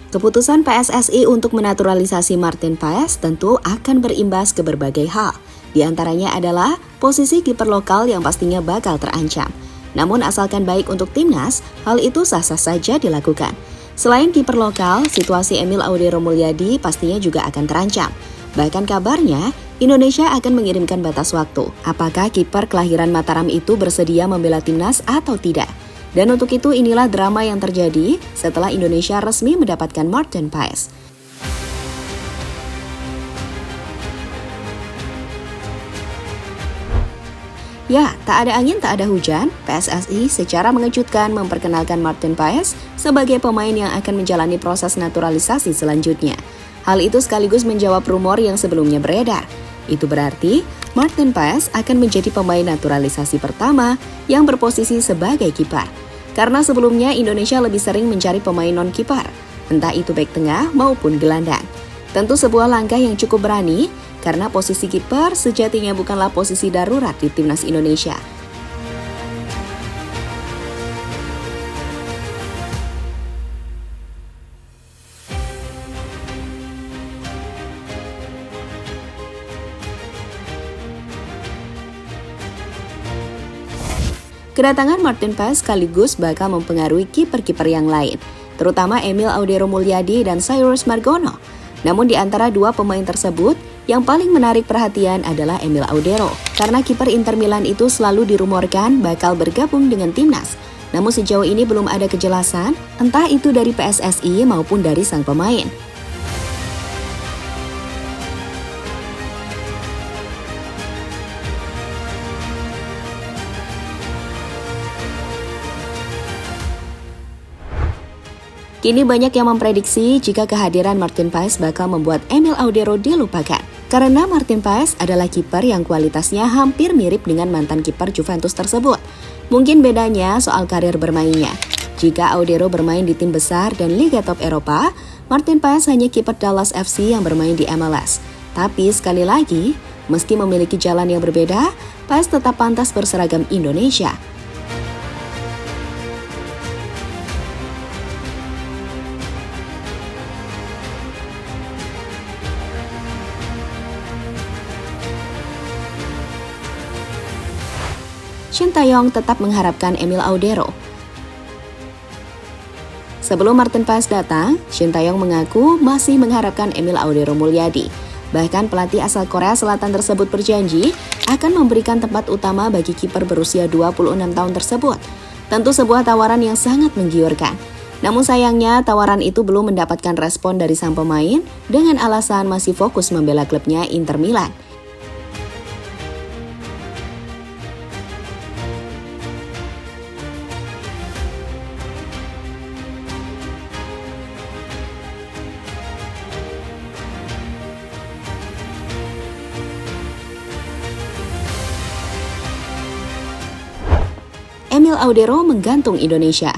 Keputusan PSSI untuk menaturalisasi Martin Paes tentu akan berimbas ke berbagai hal. Di antaranya adalah posisi kiper lokal yang pastinya bakal terancam. Namun asalkan baik untuk timnas, hal itu sah-sah saja dilakukan. Selain kiper lokal, situasi Emil Audero Mulyadi pastinya juga akan terancam. Bahkan kabarnya, Indonesia akan mengirimkan batas waktu. Apakah kiper kelahiran Mataram itu bersedia membela timnas atau tidak? Dan untuk itu inilah drama yang terjadi setelah Indonesia resmi mendapatkan Martin Paes. Ya, tak ada angin tak ada hujan, PSSI secara mengejutkan memperkenalkan Martin Paes sebagai pemain yang akan menjalani proses naturalisasi selanjutnya. Hal itu sekaligus menjawab rumor yang sebelumnya beredar. Itu berarti Martin Paes akan menjadi pemain naturalisasi pertama yang berposisi sebagai kiper. Karena sebelumnya Indonesia lebih sering mencari pemain non-kiper, entah itu bek tengah maupun gelandang. Tentu sebuah langkah yang cukup berani, karena posisi kiper sejatinya bukanlah posisi darurat di timnas Indonesia. Kedatangan Martin Paes sekaligus bakal mempengaruhi kiper-kiper yang lain, terutama Emil Audero Mulyadi dan Cyrus Margono. Namun di antara dua pemain tersebut, yang paling menarik perhatian adalah Emil Audero, karena kiper Inter Milan itu selalu dirumorkan bakal bergabung dengan timnas. Namun sejauh ini belum ada kejelasan, entah itu dari PSSI maupun dari sang pemain. Kini banyak yang memprediksi jika kehadiran Martin Paes bakal membuat Emil Audero dilupakan. Karena Martin Paes adalah kiper yang kualitasnya hampir mirip dengan mantan kiper Juventus tersebut. Mungkin bedanya soal karir bermainnya. Jika Audero bermain di tim besar dan Liga Top Eropa, Martin Paes hanya kiper Dallas FC yang bermain di MLS. Tapi sekali lagi, meski memiliki jalan yang berbeda, Paes tetap pantas berseragam Indonesia. Shin Tae-yong tetap mengharapkan Emil Audero. Sebelum Martin Paes datang, Shin Tae-yong mengaku masih mengharapkan Emil Audero Mulyadi. Bahkan pelatih asal Korea Selatan tersebut berjanji akan memberikan tempat utama bagi kiper berusia 26 tahun tersebut. Tentu sebuah tawaran yang sangat menggiurkan. Namun sayangnya tawaran itu belum mendapatkan respon dari sang pemain dengan alasan masih fokus membela klubnya Inter Milan. Emil Audero menggantung Indonesia.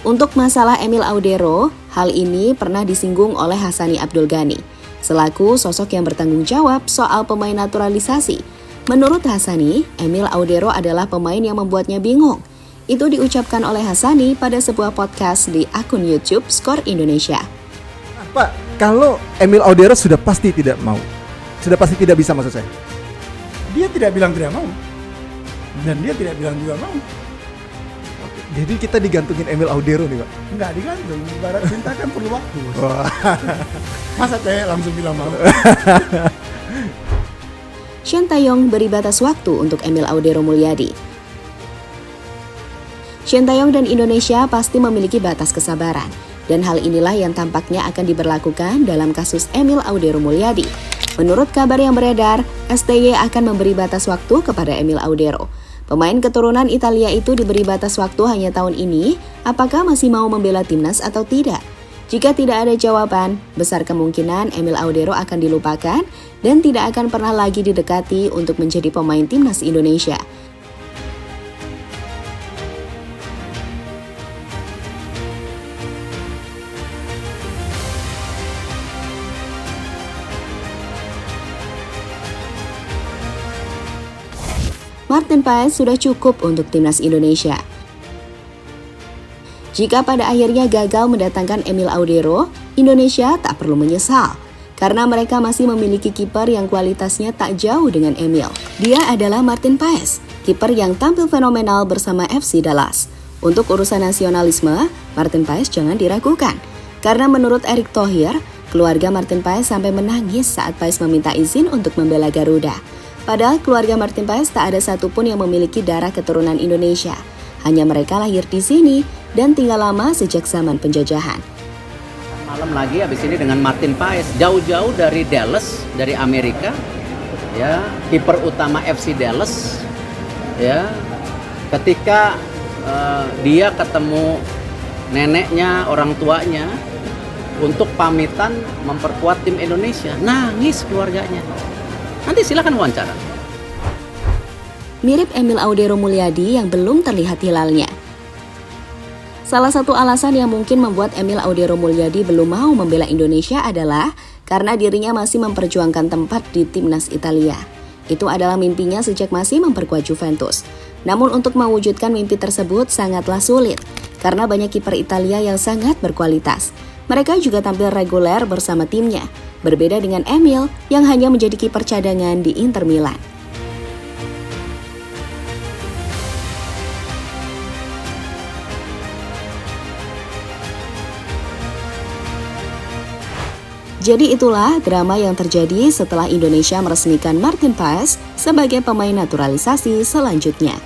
Untuk masalah Emil Audero, hal ini pernah disinggung oleh Hassani Abdul Ghani, selaku sosok yang bertanggung jawab soal pemain naturalisasi. Menurut Hassani, Emil Audero adalah pemain yang membuatnya bingung. Itu diucapkan oleh Hassani pada sebuah podcast di akun YouTube Skor Indonesia. Pak, kalau Emil Audero sudah pasti tidak mau, sudah pasti tidak bisa maksud saya. Dia tidak bilang tidak mau, dan dia tidak bilang juga mau. Jadi kita digantungin Emil Audero nih Pak? Enggak digantung, ibarat cinta kan perlu waktu. Masa cewek langsung bilang mau? Shin Tae-yong beri batas waktu untuk Emil Audero Mulyadi. Shin Tae-yong dan Indonesia pasti memiliki batas kesabaran, dan hal inilah yang tampaknya akan diberlakukan dalam kasus Emil Audero Mulyadi. Menurut kabar yang beredar, STY akan memberi batas waktu kepada Emil Audero. Pemain keturunan Italia itu diberi batas waktu hanya tahun ini, apakah masih mau membela timnas atau tidak? Jika tidak ada jawaban, besar kemungkinan Emil Audero akan dilupakan dan tidak akan pernah lagi didekati untuk menjadi pemain timnas Indonesia. Martin Paes sudah cukup untuk timnas Indonesia. Jika pada akhirnya gagal mendatangkan Emil Audero, Indonesia tak perlu menyesal. Karena mereka masih memiliki kiper yang kualitasnya tak jauh dengan Emil. Dia adalah Martin Paes, kiper yang tampil fenomenal bersama FC Dallas. Untuk urusan nasionalisme, Martin Paes jangan diragukan. Karena menurut Erick Thohir, keluarga Martin Paes sampai menangis saat Paes meminta izin untuk membela Garuda. Padahal keluarga Martin Paes tak ada satupun yang memiliki darah keturunan Indonesia. Hanya mereka lahir di sini dan tinggal lama sejak zaman penjajahan. Malam lagi habis ini dengan Martin Paes, jauh-jauh dari Dallas, dari Amerika, ya, kiper utama FC Dallas, ya. Ketika dia ketemu neneknya, orang tuanya untuk pamitan memperkuat tim Indonesia, nangis keluarganya. Nanti silakan wawancara. Mirip Emil Audero Mulyadi yang belum terlihat hilalnya. Salah satu alasan yang mungkin membuat Emil Audero Mulyadi belum mau membela Indonesia adalah karena dirinya masih memperjuangkan tempat di timnas Italia. Itu adalah mimpinya sejak masih memperkuat Juventus. Namun untuk mewujudkan mimpi tersebut sangatlah sulit, karena banyak kiper Italia yang sangat berkualitas. Mereka juga tampil reguler bersama timnya, berbeda dengan Emil yang hanya menjadi kiper cadangan di Inter Milan. Jadi itulah drama yang terjadi setelah Indonesia meresmikan Martin Paes sebagai pemain naturalisasi selanjutnya.